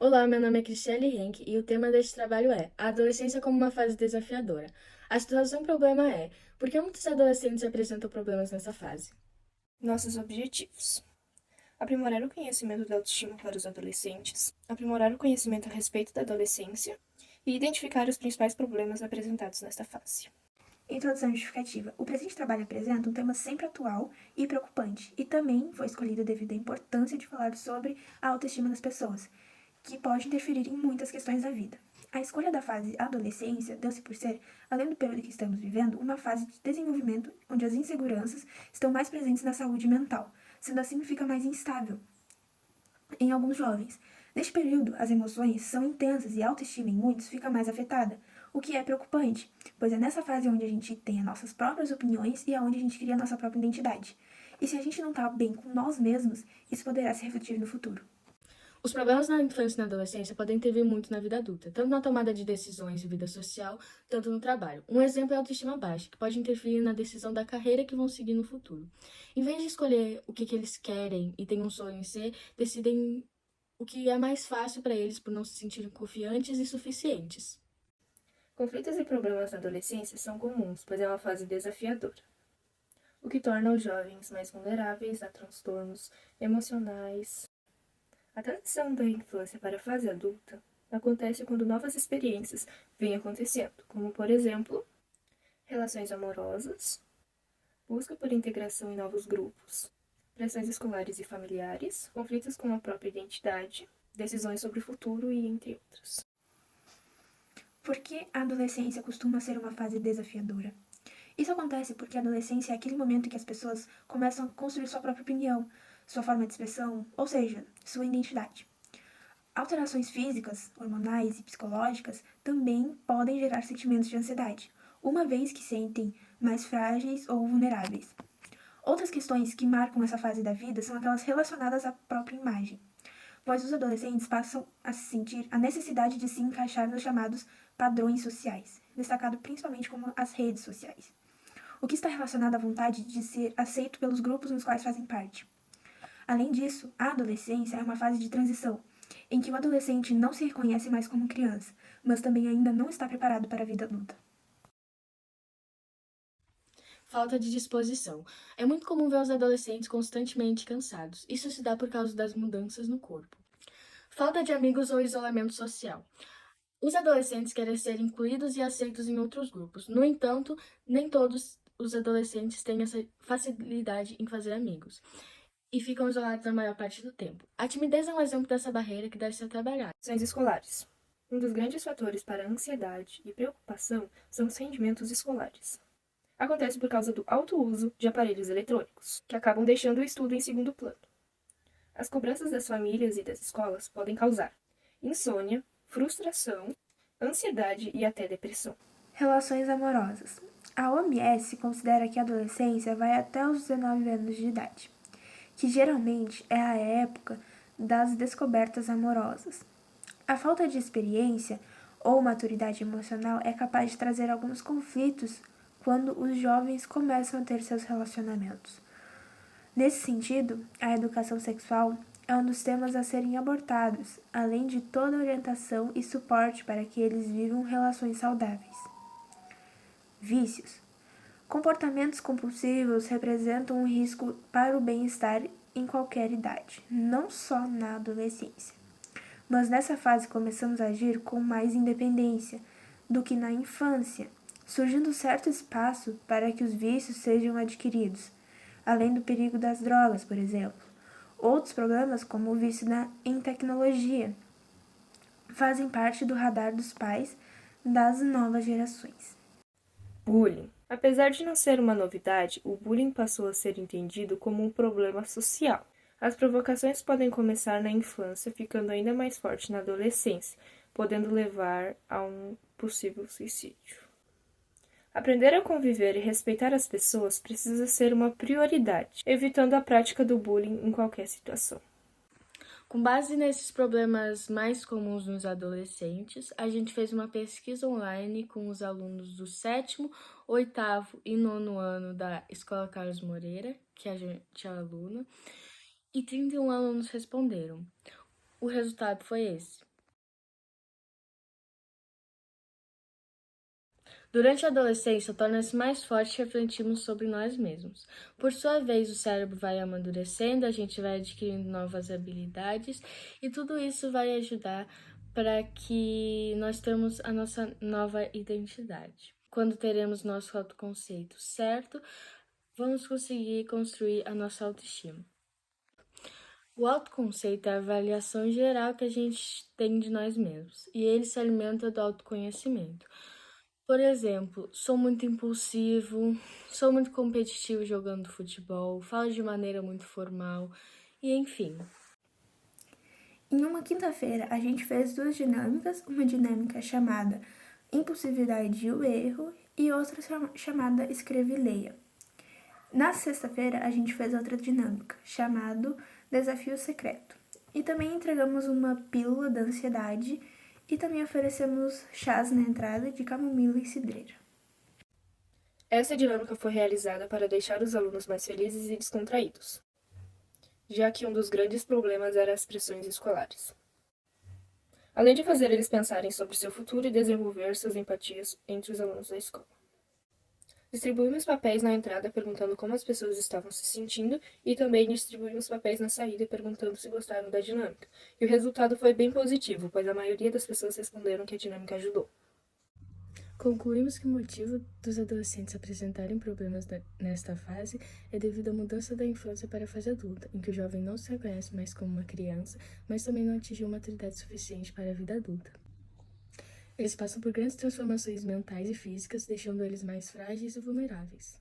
Olá, meu nome é Cristiane Henke e o tema deste trabalho é a adolescência como uma fase desafiadora. A situação problema é por que muitos adolescentes apresentam problemas nessa fase? Nossos objetivos: aprimorar o conhecimento da autoestima para os adolescentes, aprimorar o conhecimento a respeito da adolescência e identificar os principais problemas apresentados nesta fase. Introdução justificativa. O presente trabalho apresenta um tema sempre atual e preocupante, e também foi escolhido devido à importância de falar sobre a autoestima das pessoas, que pode interferir em muitas questões da vida. A escolha da fase adolescência deu-se por ser, além do período que estamos vivendo, uma fase de desenvolvimento onde as inseguranças estão mais presentes na saúde mental, sendo assim fica mais instável em alguns jovens. Neste período, as emoções são intensas e a autoestima em muitos fica mais afetada, o que é preocupante, pois é nessa fase onde a gente tem as nossas próprias opiniões e aonde a gente cria a nossa própria identidade. E se a gente não está bem com nós mesmos, isso poderá se refletir no futuro. Os problemas na infância e na adolescência podem intervir muito na vida adulta, tanto na tomada de decisões e vida social, tanto no trabalho. Um exemplo é a autoestima baixa, que pode interferir na decisão da carreira que vão seguir no futuro. Em vez de escolher o que eles querem e têm um sonho em ser, decidem o que é mais fácil para eles por não se sentirem confiantes e suficientes. Conflitos e problemas na adolescência são comuns, pois é uma fase desafiadora, o que torna os jovens mais vulneráveis a transtornos emocionais. A transição da infância para a fase adulta acontece quando novas experiências vêm acontecendo, como, por exemplo, relações amorosas, busca por integração em novos grupos, pressões escolares e familiares, conflitos com a própria identidade, decisões sobre o futuro e entre outros. Por que a adolescência costuma ser uma fase desafiadora? Isso acontece porque a adolescência é aquele momento em que as pessoas começam a construir sua própria opinião, sua forma de expressão, ou seja, sua identidade. Alterações físicas, hormonais e psicológicas também podem gerar sentimentos de ansiedade, uma vez que sentem mais frágeis ou vulneráveis. Outras questões que marcam essa fase da vida são aquelas relacionadas à própria imagem, pois os adolescentes passam a sentir a necessidade de se encaixar nos chamados padrões sociais, destacado principalmente como as redes sociais, o que está relacionado à vontade de ser aceito pelos grupos nos quais fazem parte. Além disso, a adolescência é uma fase de transição, em que o adolescente não se reconhece mais como criança, mas também ainda não está preparado para a vida adulta. Falta de disposição. É muito comum ver os adolescentes constantemente cansados. Isso se dá por causa das mudanças no corpo. Falta de amigos ou isolamento social. Os adolescentes querem ser incluídos e aceitos em outros grupos. No entanto, nem todos os adolescentes têm essa facilidade em fazer amigos e ficam isolados a maior parte do tempo. A timidez é um exemplo dessa barreira que deve ser trabalhada. Ações escolares. Um dos grandes fatores para a ansiedade e preocupação são os rendimentos escolares. Acontece por causa do alto uso de aparelhos eletrônicos, que acabam deixando o estudo em segundo plano. As cobranças das famílias e das escolas podem causar insônia, frustração, ansiedade e até depressão. Relações amorosas. A OMS considera que a adolescência vai até os 19 anos de idade, que geralmente é a época das descobertas amorosas. A falta de experiência ou maturidade emocional é capaz de trazer alguns conflitos quando os jovens começam a ter seus relacionamentos. Nesse sentido, a educação sexual é um dos temas a serem abordados, além de toda orientação e suporte para que eles vivam relações saudáveis. Vícios. Comportamentos compulsivos representam um risco para o bem-estar em qualquer idade, não só na adolescência. Mas nessa fase começamos a agir com mais independência do que na infância, surgindo certo espaço para que os vícios sejam adquiridos, além do perigo das drogas, por exemplo. Outros problemas, como o vício em tecnologia, fazem parte do radar dos pais das novas gerações. Bullying. Apesar de não ser uma novidade, o bullying passou a ser entendido como um problema social. As provocações podem começar na infância, ficando ainda mais forte na adolescência, podendo levar a um possível suicídio. Aprender a conviver e respeitar as pessoas precisa ser uma prioridade, evitando a prática do bullying em qualquer situação. Com base nesses problemas mais comuns nos adolescentes, a gente fez uma pesquisa online com os alunos do 7º, 8º e 9º ano da Escola Carlos Moreira, que a gente é aluna, e 31 alunos responderam. O resultado foi esse. Durante a adolescência, torna-se mais forte e refletimos sobre nós mesmos. Por sua vez, o cérebro vai amadurecendo, a gente vai adquirindo novas habilidades e tudo isso vai ajudar para que nós tenhamos a nossa nova identidade. Quando teremos nosso autoconceito certo, vamos conseguir construir a nossa autoestima. O autoconceito é a avaliação geral que a gente tem de nós mesmos, e ele se alimenta do autoconhecimento. Por exemplo, sou muito impulsivo, sou muito competitivo jogando futebol, falo de maneira muito formal, e enfim. Em uma quinta-feira, a gente fez 2 dinâmicas, uma dinâmica chamada Impulsividade e o Erro e outra chamada Escreva e Leia. Na sexta-feira, a gente fez outra dinâmica, chamado Desafio Secreto. E também entregamos uma pílula da ansiedade e também oferecemos chás na entrada de camomila e cidreira. Essa dinâmica foi realizada para deixar os alunos mais felizes e descontraídos, já que um dos grandes problemas era as pressões escolares. Além de fazer eles pensarem sobre seu futuro e desenvolver suas empatias entre os alunos da escola. Distribuímos papéis na entrada perguntando como as pessoas estavam se sentindo e também distribuímos papéis na saída perguntando se gostaram da dinâmica. E o resultado foi bem positivo, pois a maioria das pessoas responderam que a dinâmica ajudou. Concluímos que o motivo dos adolescentes apresentarem problemas nesta fase é devido à mudança da infância para a fase adulta, em que o jovem não se reconhece mais como uma criança, mas também não atingiu maturidade suficiente para a vida adulta. Eles passam por grandes transformações mentais e físicas, deixando eles mais frágeis e vulneráveis.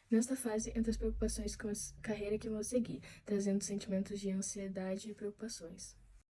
Nesta fase, entram as preocupações com a carreira que vão seguir, trazendo sentimentos de ansiedade e preocupações.